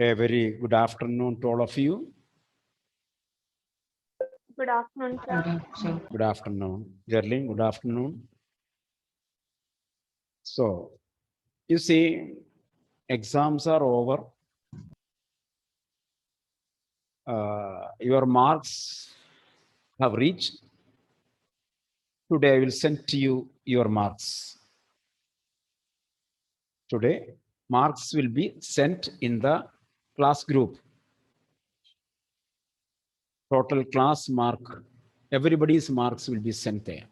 A very good afternoon to all of you. Good afternoon, sir. Good afternoon. Gerling, good afternoon. So, you see, exams are over. Your marks have reached. Today, I will send to you your marks. Today, marks will be sent in the class group. Total class mark, everybody's marks will be sent there.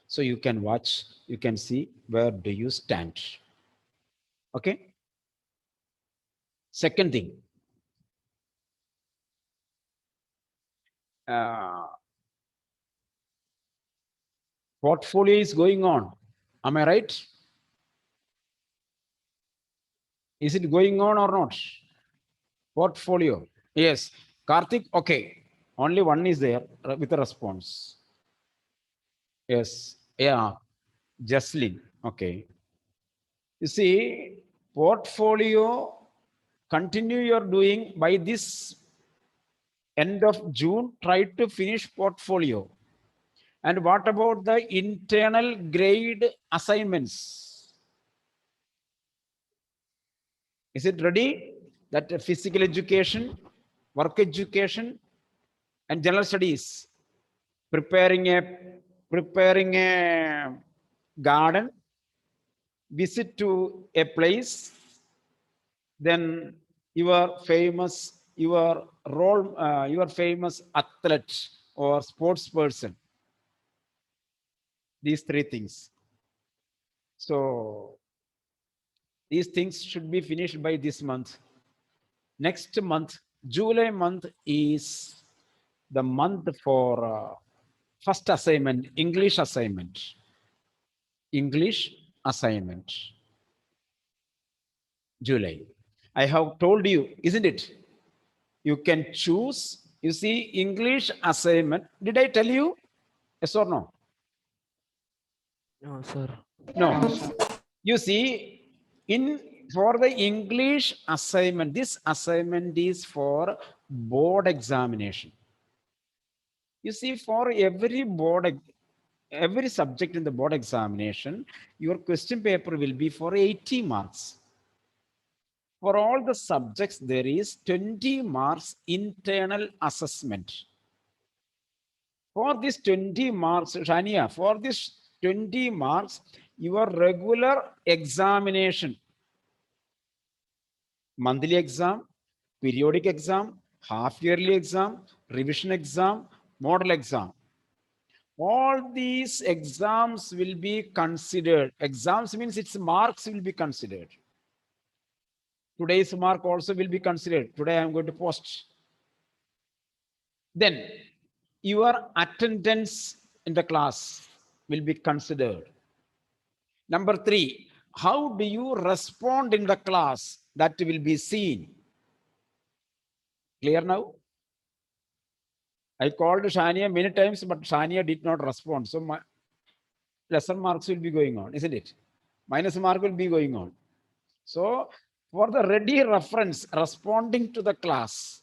So you can watch, you can see where do you stand. Okay. Second thing, uh, portfolio is going on. Am I right? Is it going on or not? Portfolio. Yes. Karthik, okay. Only one is there with a response. Yes. Yeah. Jaslin. Okay. You see, portfolio continue you're doing by this end of June, try to finish portfolio. And what about the internal grade assignments? Is it ready? That physical education, work education, and general studies. Preparing a garden, visit to a place, then your famous athlete or sports person. These three things. So these things should be finished by this month. Next month, July month, is the month for first assignment, English assignment. English assignment, July. I have told you, isn't it? You can choose. You see, English assignment. Did I tell you? Yes or no? No, sir. No. Yes. You see, in for the English assignment, this assignment is for board examination. You see, for every subject in the board examination, your question paper will be for 80 marks. For all the subjects, there is 20 marks internal assessment. For this 20 marks, Shania, for this 20 marks, your regular examination, monthly exam, periodic exam, half-yearly exam, revision exam, model exam. All these exams will be considered. Exams means its marks will be considered. Today's mark also will be considered. Today I am going to post. Then your attendance in the class will be considered. Number three, how do you respond in the class? That will be seen. Clear now? I called Shania many times, but Shania did not respond. So my lesson marks will be going on, isn't it? Minus mark will be going on. So for the ready reference, responding to the class,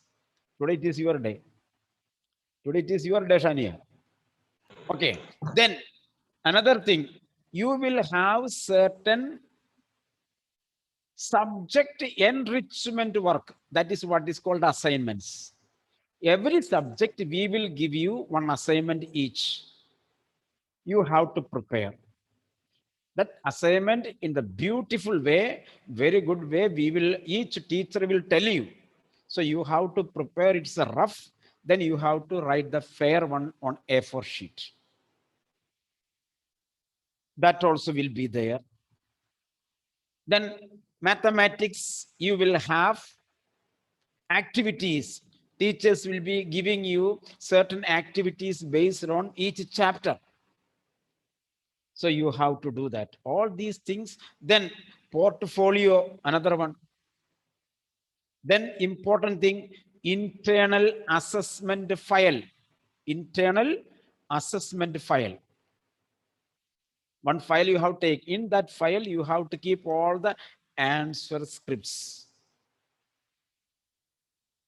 today it is your day. Today it is your day, Shania. Okay. Then another thing, you will have certain subject enrichment work. That is what is called assignments. Every subject, we will give you one assignment each. You have to prepare that assignment in the beautiful way, very good way. Each teacher will tell you. So you have to prepare. It's a rough. Then you have to write the fair one on A4 sheet. That also will be there. Then mathematics, you will have activities. Teachers will be giving you certain activities based on each chapter. So you have to do that. All these things. Then portfolio, another one. Then important thing, internal assessment file. Internal assessment file. One file you have to take. In that file, you have to keep all the answer scripts.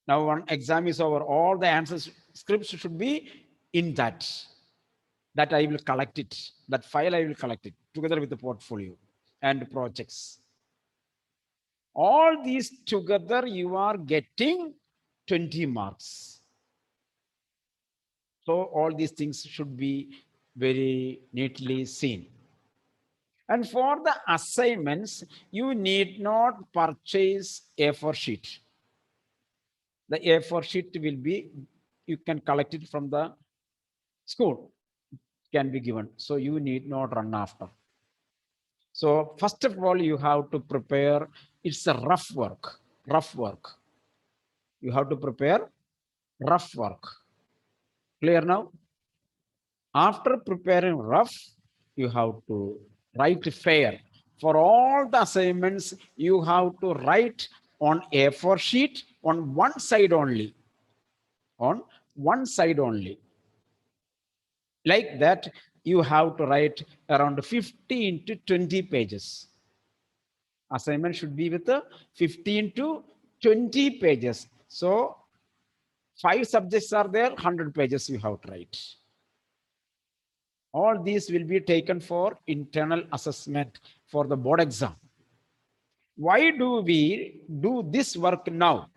Now one exam is over. All the answers scripts should be in that. That I will collect it. That file I will collect it together with the portfolio and projects. All these together, you are getting 20 marks. So all these things should be very neatly seen. And for the assignments, you need not purchase A4 sheet. The A4 sheet will be, you can collect it from the school, can be given. So you need not run after. So first of all, you have to prepare, it's a rough work, rough work. You have to prepare rough work. Clear now? After preparing rough, you have to write fair. For all the assignments, you have to write on A4 sheet on one side only. On one side only. Like that, you have to write around 15 to 20 pages. Assignment should be with 15 to 20 pages. So 5 subjects are there, 100 pages you have to write. All these will be taken for internal assessment for the board exam. Why do we do this work now?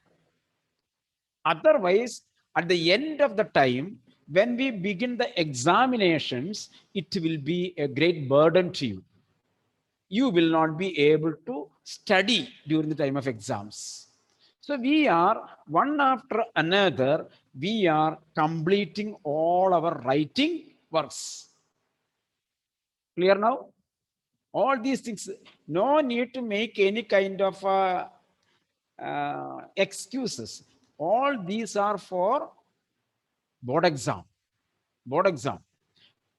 Otherwise, at the end of the time, when we begin the examinations, it will be a great burden to you. You will not be able to study during the time of exams. So we are one after another, we are completing all our writing works. Clear now? All these things, no need to make any kind of excuses. All these are for board exam. Board exam.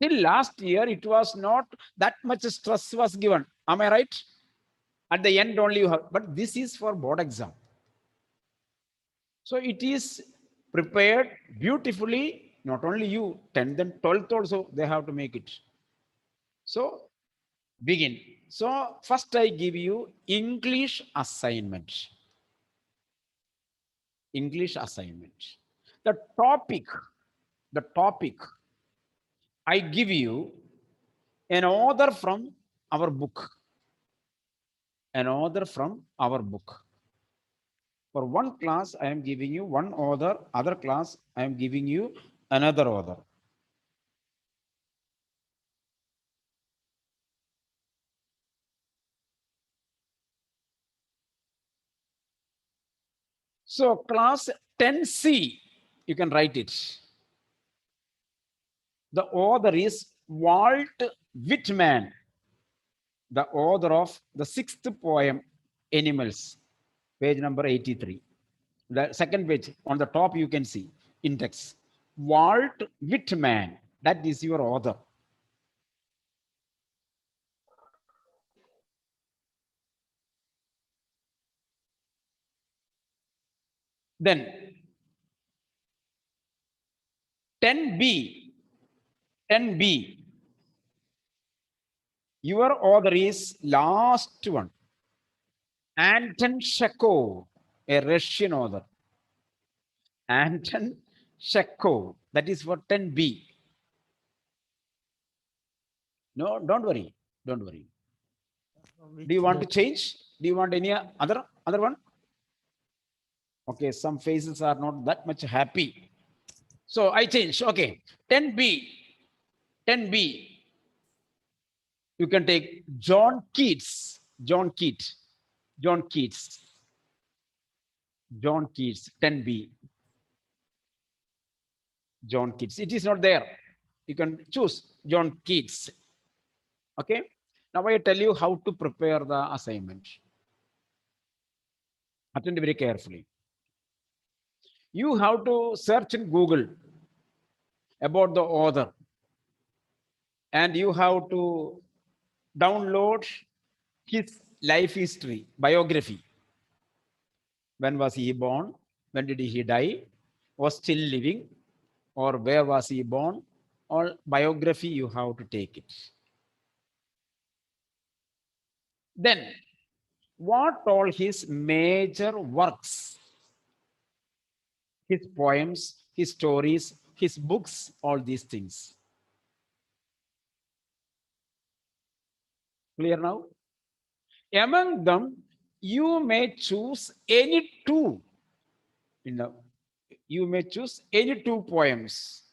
Till last year, it was not that much stress was given. Am I right? At the end only you have, but this is for board exam. So it is prepared beautifully, not only you, 10th and 12th also, they have to make it. So begin. So first I give you English assignment. English assignment. The topic, I give you an author from our book. An author from our book. For one class, I am giving you one author, other class, I am giving you another author. So class 10C, you can write it. The author is Walt Whitman, the author of the 6th poem, Animals, page number 83. The second page on the top, you can see index. Walt Whitman, that is your author. Then 10B, 10B, your author is last one, Anton Chekhov, a Russian author. Anton Chekhov, that is for 10B. No, don't worry, don't worry. Do you want to change? Do you want any other one? Okay, some faces are not that much happy. So I change. Okay, 10B, 10B. You can take John Keats, John Keats, John Keats, John Keats, 10B. John Keats. It is not there. You can choose John Keats. Okay. Now I tell you how to prepare the assignment. Attend very carefully. You have to search in Google about the author, and you have to download his life history, biography. When was he born? When did he die? Was still living? Or where was he born? Or biography, you have to take it. Then, what all his major works? his poems, his stories, his books, all these things. Clear now? Among them, you may choose any two. You may choose any two poems,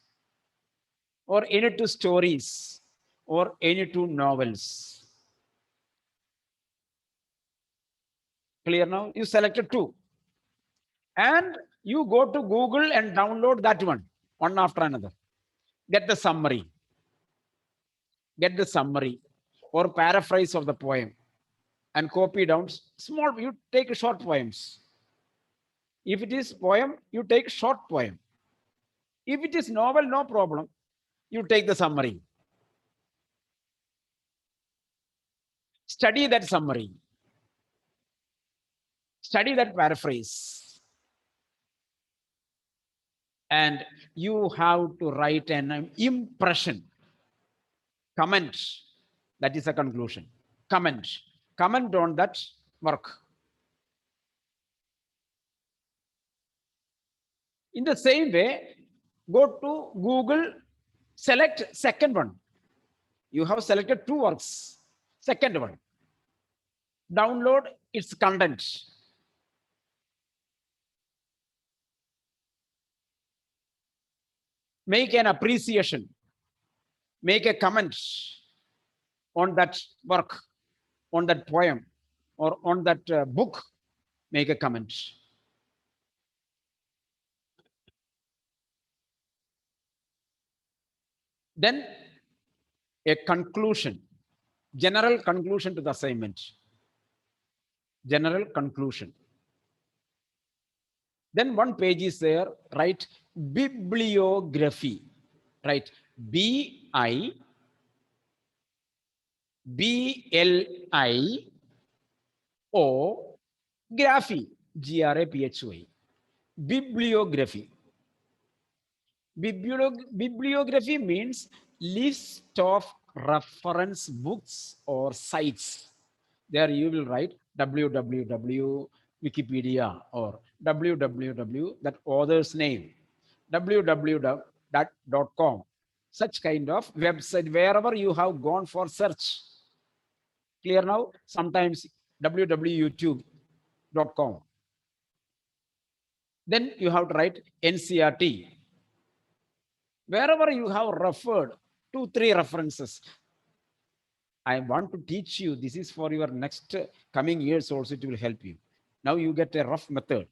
or any two stories, or any two novels. Clear now? You selected two. And you go to Google and download that one after another. Get the summary. Get the summary or paraphrase of the poem and copy down small. You take short poems. If it is poem, you take short poem. If it is novel, no problem. You take the summary. Study that summary. Study that paraphrase. And you have to write an impression. Comment. That is a conclusion. Comment. Comment on that work. In the same way, go to Google, select second one. You have selected two works. Second one. Download its content. Make an appreciation. Make a comment on that work, on that poem, or on that book. Make a comment. Then a conclusion, general conclusion to the assignment. General conclusion. Then one page is there, write bibliography. Right, BIBLIOGRAPHY. Bibliography. Bibliography means list of reference books or sites. There you will write www Wikipedia or www that author's name, www.com, such kind of website wherever you have gone for search. Clear now? Sometimes www.youtube.com. Then you have to write NCERT. Wherever you have referred 2-3 references, I want to teach you. This is for your next coming years also. It will help you. Now you get a rough method.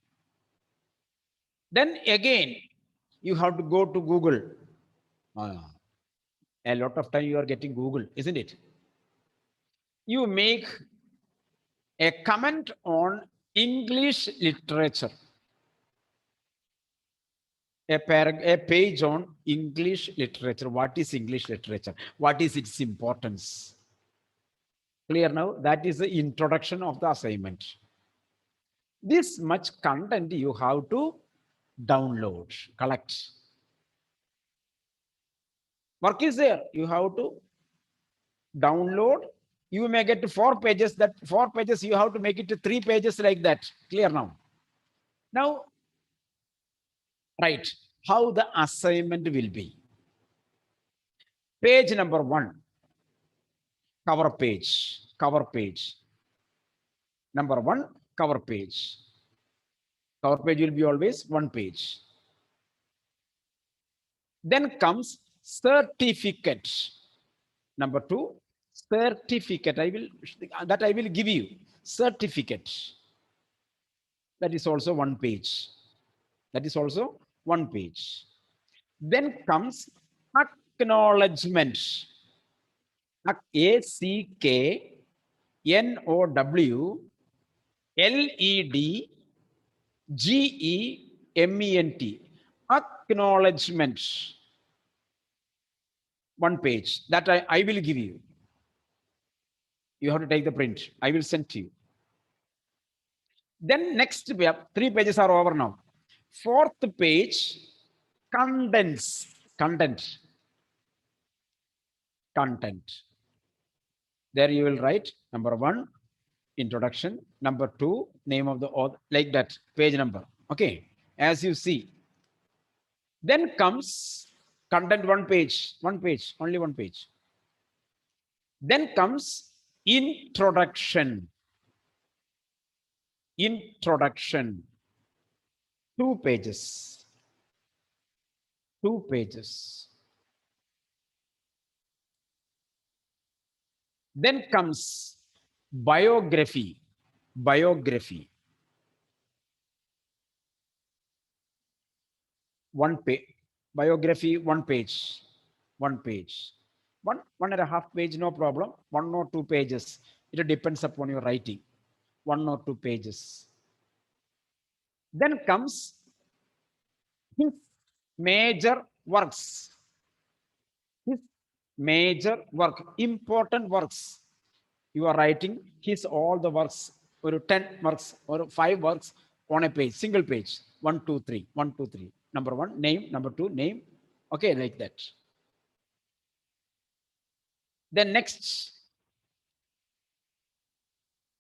Then again, you have to go to Google. A lot of time you are getting Google, isn't it? You make a comment on English literature. A page on English literature. What is English literature? What is its importance? Clear now? That is the introduction of the assignment. This much content you have to download, collect. Work is there. You have to download. You may get to 4 pages. That 4 pages you have to make it to 3 pages like that. Clear now? Now, right, how the assignment will be. Page number 1, cover page, cover page. Number 1, cover page. Cover page will be always 1 page. Then comes certificate. Number 2, certificate. I will give you certificate. That is also 1 page. That is also 1 page. Then comes acknowledgement. ACKNOWLEDGEMENT. Acknowledgement. 1 page. That I will give you. You have to take the print. I will send to you. Then next 3 pages are over now. 4th page, contents. Content. There you will write number 1, introduction. Number 2, name of the author, like that, page number. Okay. As you see, Then comes content, one page, only one page. Then comes introduction. Introduction, 2 pages. 2 pages. Then comes biography. Biography, 1 page. Biography, 1 page. 1 page. 1.5 page, no problem. 1 or 2 pages. It depends upon your writing. 1 or 2 pages. Then comes his major works. His major work, important works. You are writing his all the works, or 10 works or 5 works on a page, single page. 1, 2, 3, 1, 2, 3. Number 1, name. Number 2, name. Okay, like that. Then next,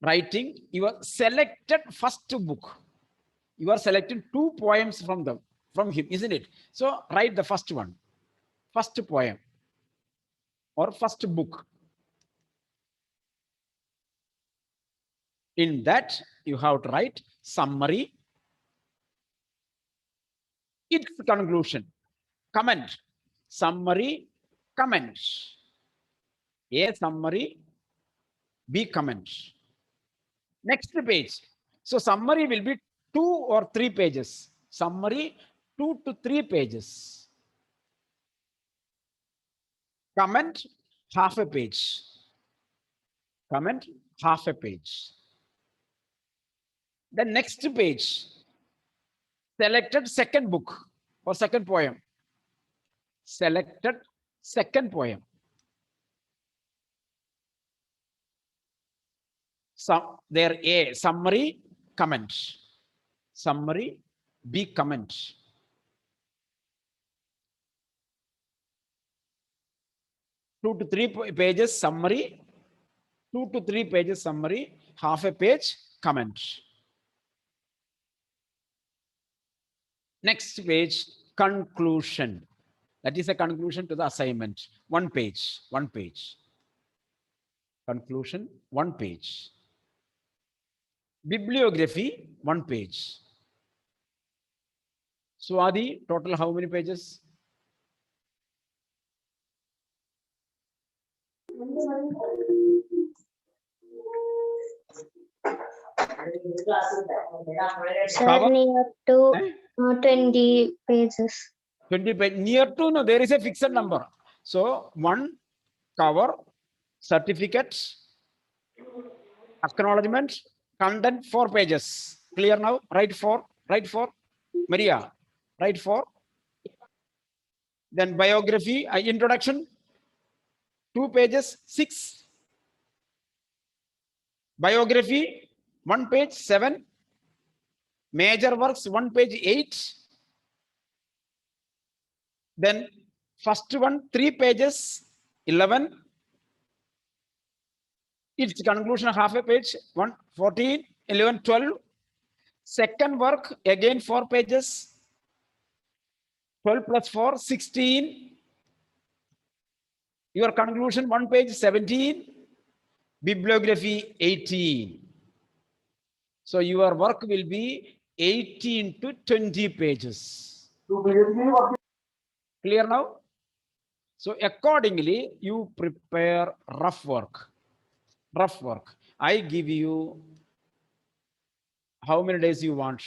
writing your selected first book. You are selecting 2 poems from him, isn't it? So write the first one, first poem or first book. In that, you have to write summary, its conclusion, comment, summary, comment. A summary, B comment. Next page. So summary will be 2 or 3 pages. Summary, 2 to 3 pages. Comment, half a page. Comment, half a page. The next page, selected second book or second poem. Selected second poem. So there A, summary, comment. Summary, B, comment. Two to three pages summary, 2 to 3 pages summary, half a page comment. Next page, conclusion. That is a conclusion to the assignment. 1 page, 1 page. Conclusion, 1 page. Bibliography, 1 page. Swadi, total how many pages? Sir, Cover? near to 20 pages. 20 pages. Near to, no, there is a fixed number. So 1 cover, certificate, acknowledgement, content, 4 pages. Clear now? Write 4. Maria, write 4. Then biography, introduction, 2 pages, 6. Biography, 1 page, 7. Major works, 1 page, 8. Then first one, 3 pages, 11. Its conclusion, half a page, 1, 14, 11, 12. Second work, again 4 pages, 12 plus 4, 16. Your conclusion, 1 page, 17. Bibliography, 18. So your work will be 18 to 20 pages. Clear now? So accordingly, you prepare rough work. Rough work. I give you how many days you want?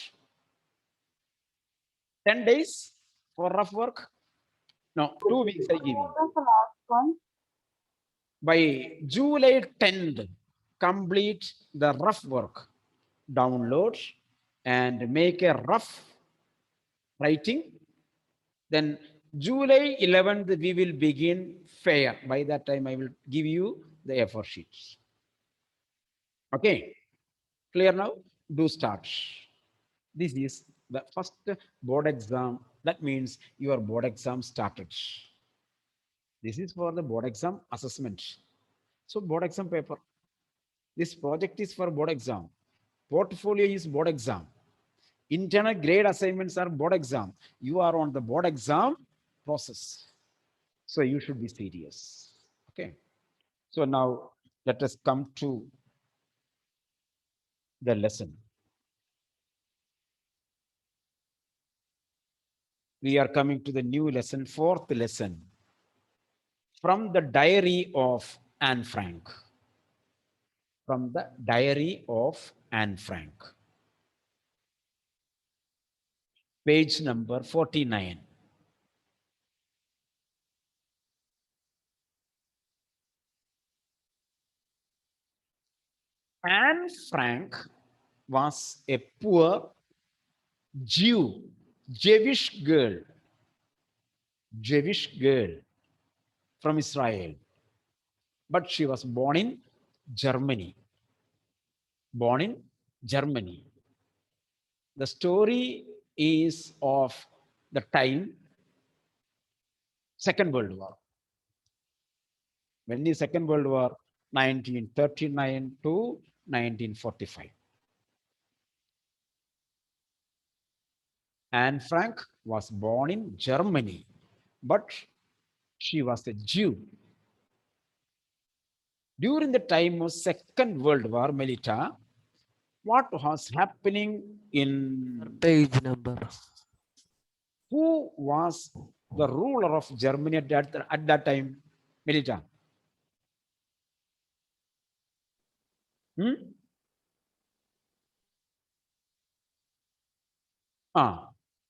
10 days for rough work? No, 2 weeks I give you. By July 10th, complete the rough work. Download and make a rough writing. Then July 11th, we will begin fair. By that time, I will give you the A4 sheets. Okay, clear now? Do start. This is the first board exam. That means your board exam started. This is for the board exam assessment. So board exam paper. This project is for board exam. Portfolio is board exam. Internal grade assignments are board exam. You are on the board exam process. So you should be serious. Okay. So now let us come to the lesson. We are coming to the new lesson, fourth lesson, from the diary of Anne Frank. From the diary of Anne Frank. Page number 49. Anne Frank was a poor Jew, Jewish girl from Israel. But she was born in Germany. Born in Germany. The story is of the time Second World War. When the Second World War, 1939 to 1945. Anne Frank was born in Germany, but she was a Jew. During the time of Second World War, Melita, what was happening in Page number. who was the ruler of Germany at that time, Melita?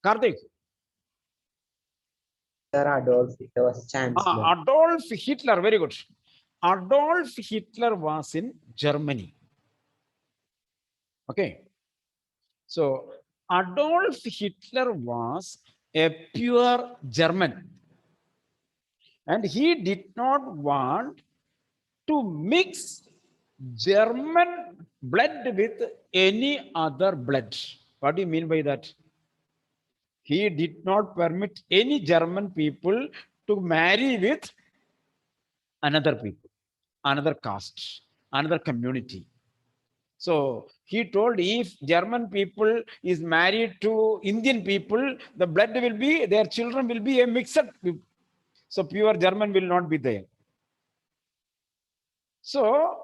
Karthik. Sir Adolf Hitler was chancellor. Adolf Hitler, very good. Adolf Hitler was in Germany. Okay. So Adolf Hitler was a pure German. And he did not want to mix German blood with any other blood. What do you mean by that? He did not permit any German people to marry with another people, another caste, another community. So he told if German people is married to Indian people, the blood will be, their children will be a mixed. So pure German will not be there. So,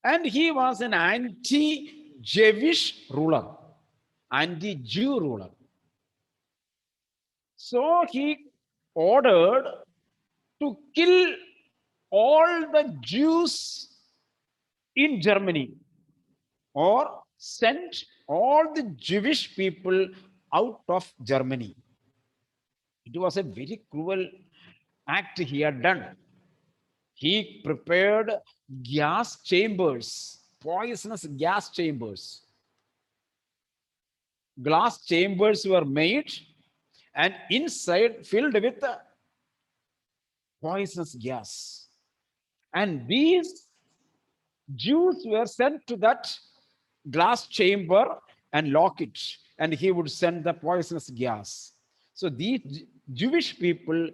and he was an anti-Jewish ruler, anti-Jew ruler. So he ordered to kill all the Jews in Germany or sent all the Jewish people out of Germany. It was a very cruel act he had done. He prepared gas chambers, poisonous gas chambers. Glass chambers were made and inside filled with poisonous gas. And these Jews were sent to that glass chamber and lock it, and he would send the poisonous gas. So these Jewish people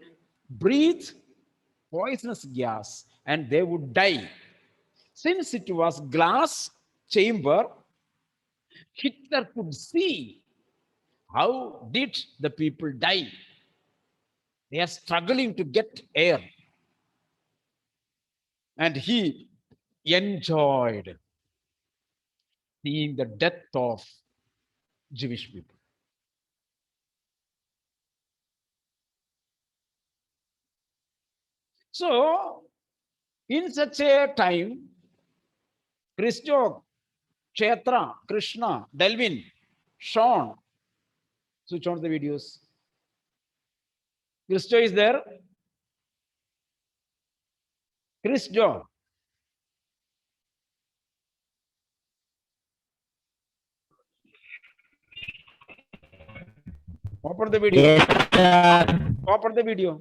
breathe poisonous gas and they would die. Since it was glass chamber, Hitler could see how did the people die. They are struggling to get air. And he enjoyed seeing the death of Jewish people. So, in such a time, Christo, Kshetra, Krishna, Delvin, Sean, switch on the videos. Christo is there. Christo. Open the video. Yes, sir. Open the video.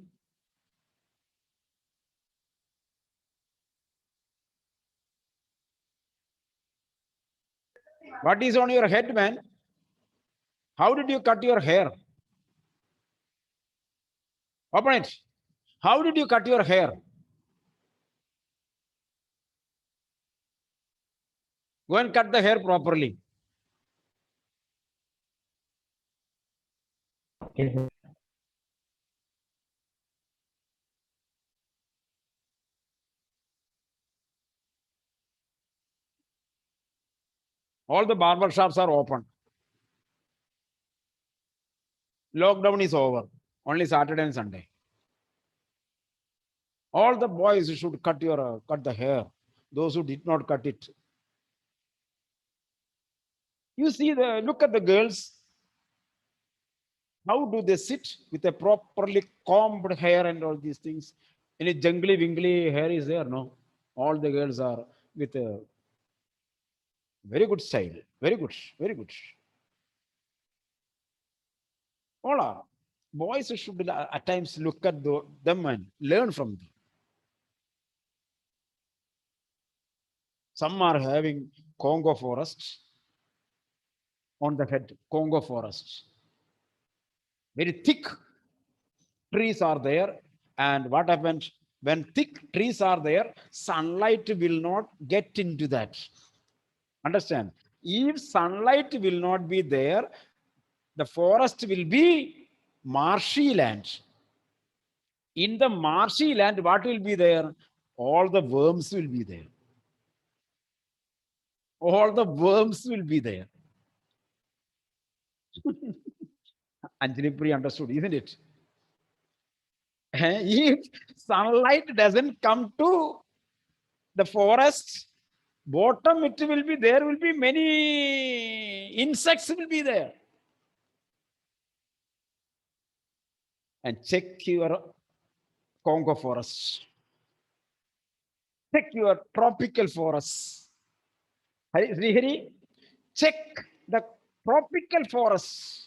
What is on your head, man? How did you cut your hair? Open it. How did you cut your hair? Go and cut the hair properly. Okay, sir. All the barber shops are open. Lockdown is over. Only Saturday and Sunday. All the boys should cut the hair. Those who did not cut it. You see look at the girls. How do they sit with a properly combed hair and all these things? Any jungly wingly hair is there? No. All the girls are with a very good style. Very good. Very good. All are. Boys should at times look at them and learn from them. Some are having Congo forest on the head. Congo forest. Very thick trees are there. And what happens when thick trees are there? Sunlight will not get into that. Understand? If sunlight will not be there, the forest will be marshy land. In the marshy land, what will be there? All the worms will be there. All the worms will be there. Anjanipuri understood, isn't it? If sunlight doesn't come to the forest bottom, it will be, there will be many insects will be there. And check your Congo forest. Check your tropical forests. Srihari, check the tropical forest.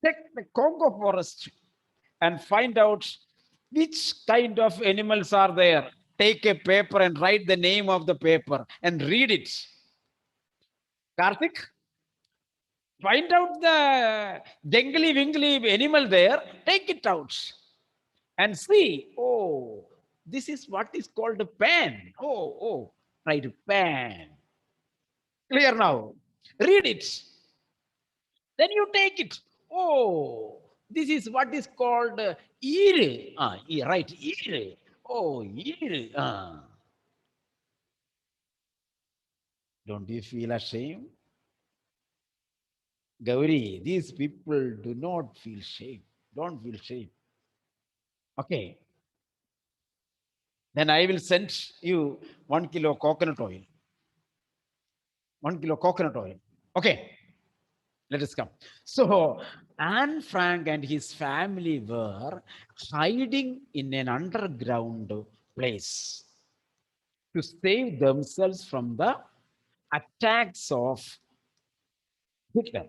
Check the Congo forest and find out which kind of animals are there. Take a paper and write the name of the paper and read it. Karthik, find out the jungly wingly animal there, take it out and see. Oh, this is what is called a pan. Oh, right, pan. Clear now. Read it. Then you take it. Oh, this is what is called eel. Right, eel. Oh, eel. Don't you feel ashamed? Gauri, these people do not feel shame. Don't feel shame. Okay. Then I will send you 1 kilo coconut oil. 1 kilo coconut oil. Okay. Let us come. So Anne Frank and his family were hiding in an underground place to save themselves from the attacks of Hitler.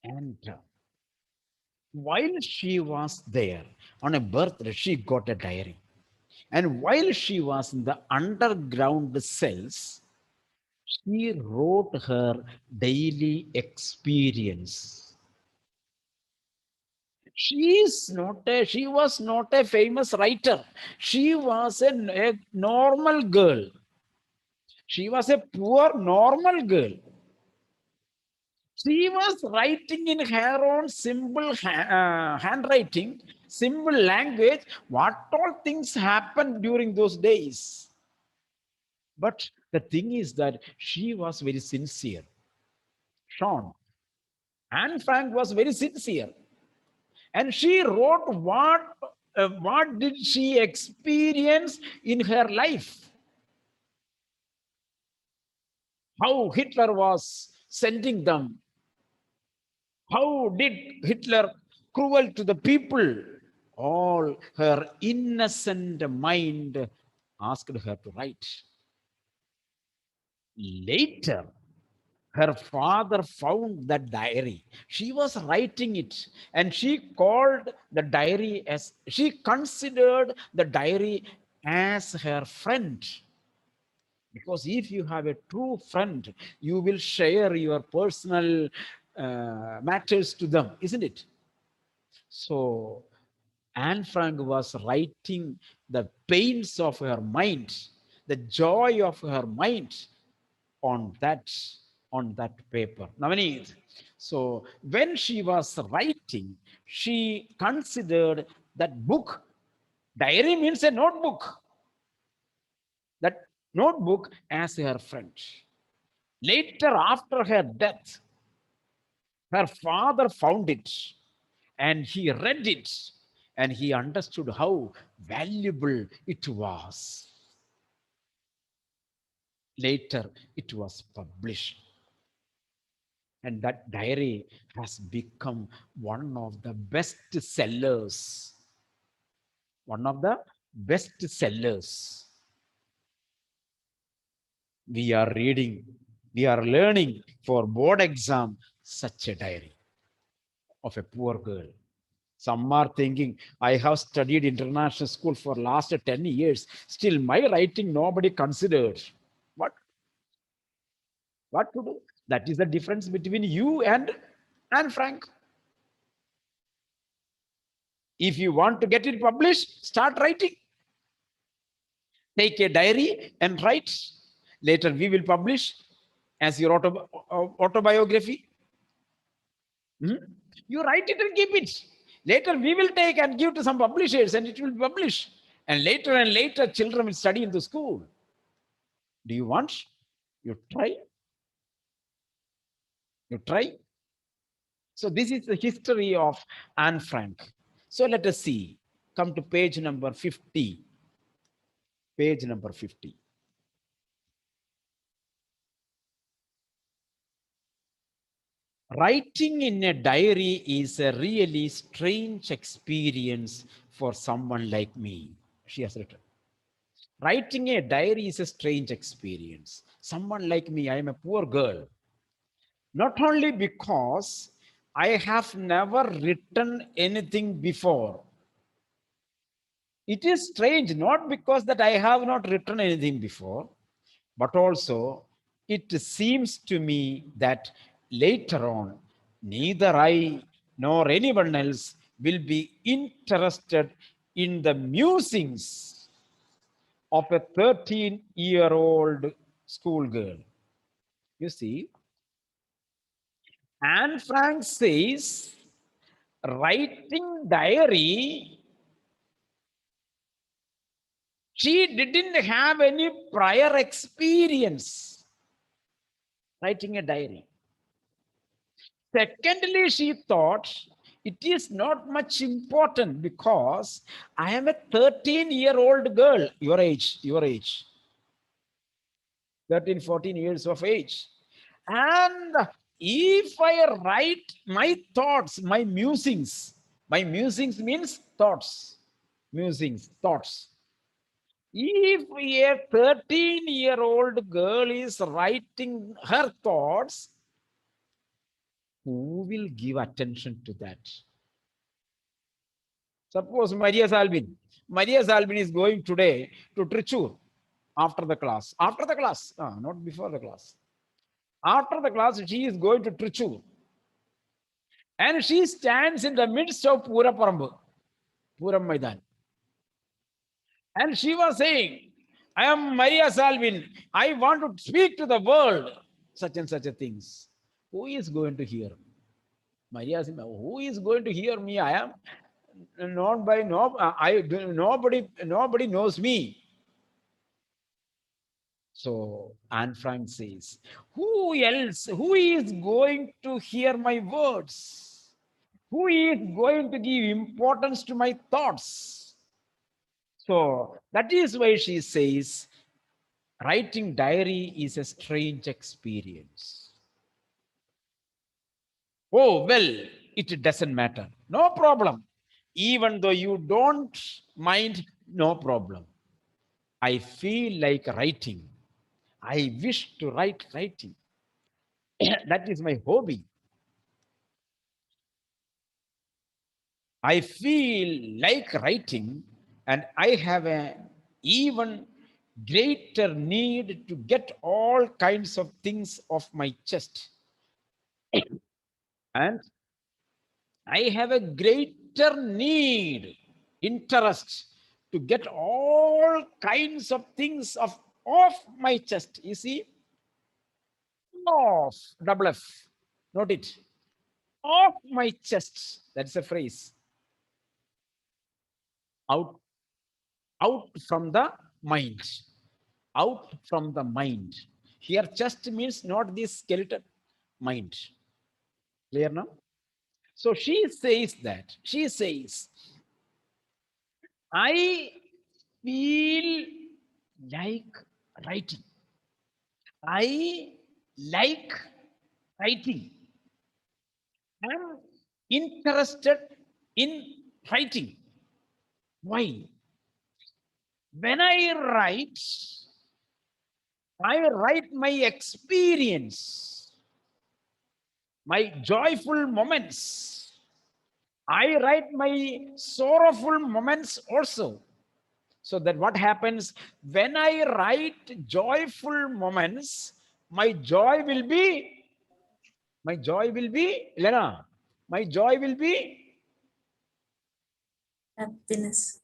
And while she was there on a birthday, she got a diary. And while she was in the underground cells, she wrote her daily experience. She was not a famous writer. She was a normal girl. She was a poor normal girl. She was writing in her own simple handwriting, simple language, what all things happened during those days. But the thing is that she was very sincere. Sean. Anne Frank was very sincere. And she wrote what did she experience in her life. How Hitler was sending them. How did Hitler cruel to the people? All her innocent mind asked her to write. Later, her father found that diary. She was writing it, and she called the diary as, she considered the diary as her friend. Because if you have a true friend, you will share your personal matters to them, isn't it? So Anne Frank was writing the pains of her mind, the joy of her mind on that on that paper. Navneet. So when she was writing, she considered that book, diary means a notebook, that notebook as her friend. Later, after her death, her father found it and he read it and he understood how valuable it was. Later, it was published. And that diary has become one of the best sellers. One of the best sellers. We are reading, we are learning for board exam such a diary of a poor girl. Some are thinking, I have studied international school for last 10 years. Still, my writing nobody considered. What? What to do? That is the difference between you and Anne Frank. If you want to get it published, start writing. Take a diary and write. Later, we will publish as your autobiography. You write it and keep it. Later, we will take and give to some publishers and it will be published. And later, children will study in the school. Do you want? You try. You try. So this is the history of Anne Frank. So let us see. Come to page number 50. Page number 50. Writing in a diary is a really strange experience for someone like me, she has written. Writing a diary is a strange experience. Someone like me, I am a poor girl. Not only because I have never written anything before. It is strange, not because that I have not written anything before, but also it seems to me that later on, neither I nor anyone else will be interested in the musings of a 13-year-old schoolgirl. You see, Anne Frank says, writing diary, she didn't have any prior experience writing a diary. Secondly, she thought it is not much important because I am a 13-year-old girl, your age, 13, 14 years of age. And if I write my thoughts, my musings means thoughts, musings, thoughts. If a 13-year-old girl is writing her thoughts, who will give attention to that? Suppose Maria Salvin. Maria Salvin is going today to Trichur after the class. After the class, not before the class. After the class, she is going to Trichur. And she stands in the midst of Puram Maidan. And she was saying, I am Maria Salvin. I want to speak to the world. Such and such a things. Who is going to hear? Maria Salvin, who is going to hear me? I am not by no, nobody knows me. So Anne Frank says, who else, who is going to hear my words? Who is going to give importance to my thoughts? So that is why she says, writing diary is a strange experience. Oh, well, it doesn't matter. No problem. Even though you don't mind, no problem. I feel like writing. I wish to write writing. That is my hobby. I feel like writing, and I have an even greater need to get all kinds of things off my chest. And I have a greater need, interest to get all kinds of things off my chest. You see, off, double F. Note it. Off my chest. That's a phrase. Out, out from the mind. Out from the mind. Here, chest means not this skeleton, mind. Clear now? So she says that. She says, I feel like writing. I like writing. I'm interested in writing. Why? When I write my experience, my joyful moments. I write my sorrowful moments also. So that what happens when I write joyful moments, my joy will be, Elena, my joy will be, Happiness.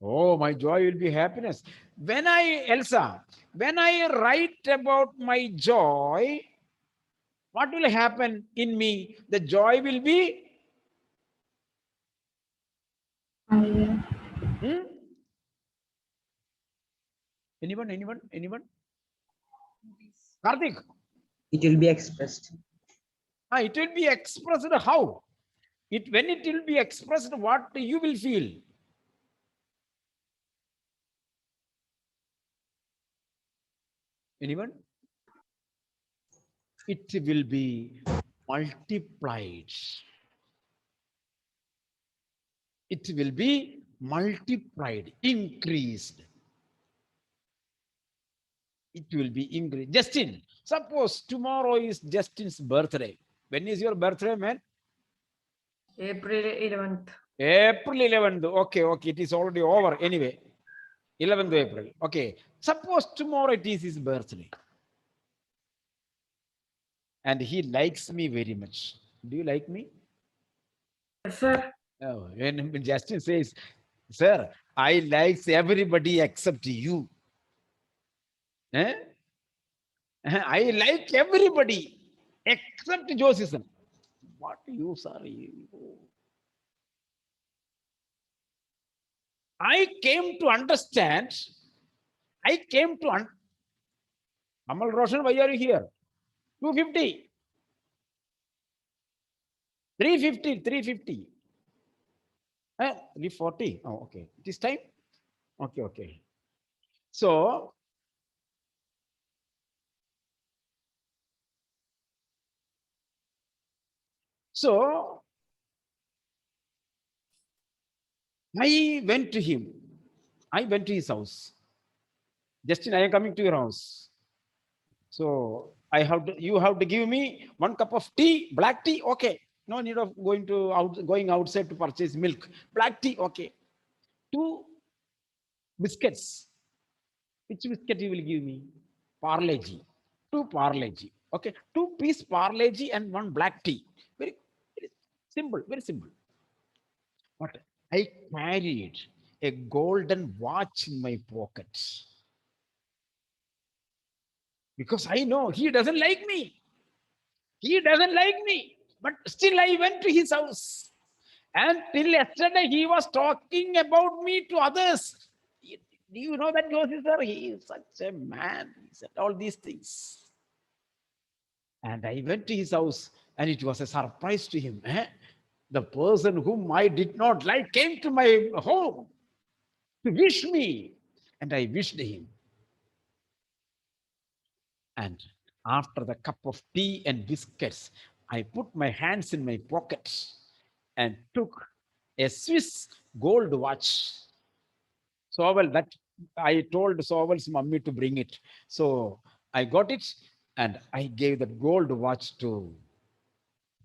oh, my joy will be happiness. Elsa, when I write about my joy, what will happen in me? The joy will be, I, hmm? Anyone? Karthik, It will be expressed. it will be expressed how? When it will be expressed, what you will feel? Anyone? It will be multiplied. It will be multiplied, increased. It will be increased. Justin, suppose tomorrow is Justin's birthday. When is your birthday, man? April 11th. April 11th. Okay. It is already over anyway. 11th April. Okay. Suppose tomorrow it is his birthday. And he likes me very much. Do you like me? Yes, sir. Oh, when Justin says, sir, I like everybody except you. Eh? I like everybody except Joseph. What you, sir? I came to understand. Amal Roshan, why are you here? 250. 350. 340. Oh, okay. This time? Okay. So, I went to him. I went to his house. Justin, I am coming to your house. So you have to give me 1 cup of tea, black tea. Okay. No need of going outside to purchase milk. Black tea. Okay. 2 biscuits. Which biscuit you will give me? Parle-G. 2 Parle-G. Okay. 2 piece Parle-G and 1 black tea. Very simple. Very simple. But I carried a golden watch in my pocket. Because I know he doesn't like me. But still I went to his house. And till yesterday he was talking about me to others. Do you know that Joshi sir? He is such a man. He said all these things. And I went to his house and it was a surprise to him. The person whom I did not like came to my home to wish me. And I wished him. And after the cup of tea and biscuits, I put my hands in my pockets and took a Swiss gold watch. Sovel, that I told Sovel's mummy to bring it. So I got it and I gave that gold watch to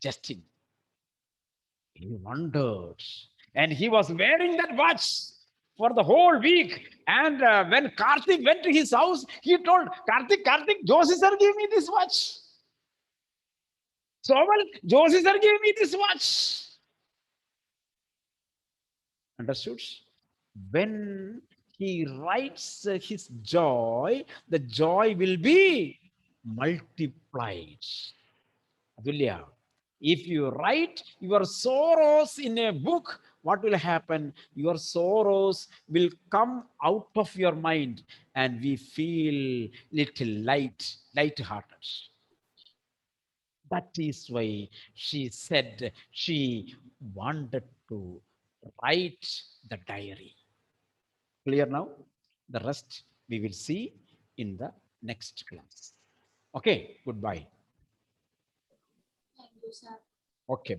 Justin. He wondered. And he was wearing that watch for the whole week. And when Karthik went to his house, he told Karthik, Joshi sir gave me this watch. Sovel, Joshi sir gave me this watch. Understood? When he writes his joy, the joy will be multiplied. Adulya, if you write your sorrows in a book, what will happen? Your sorrows will come out of your mind and we feel little light-hearted. That is why she said she wanted to write the diary. Clear now? The rest we will see in the next class. Okay, goodbye. Okay.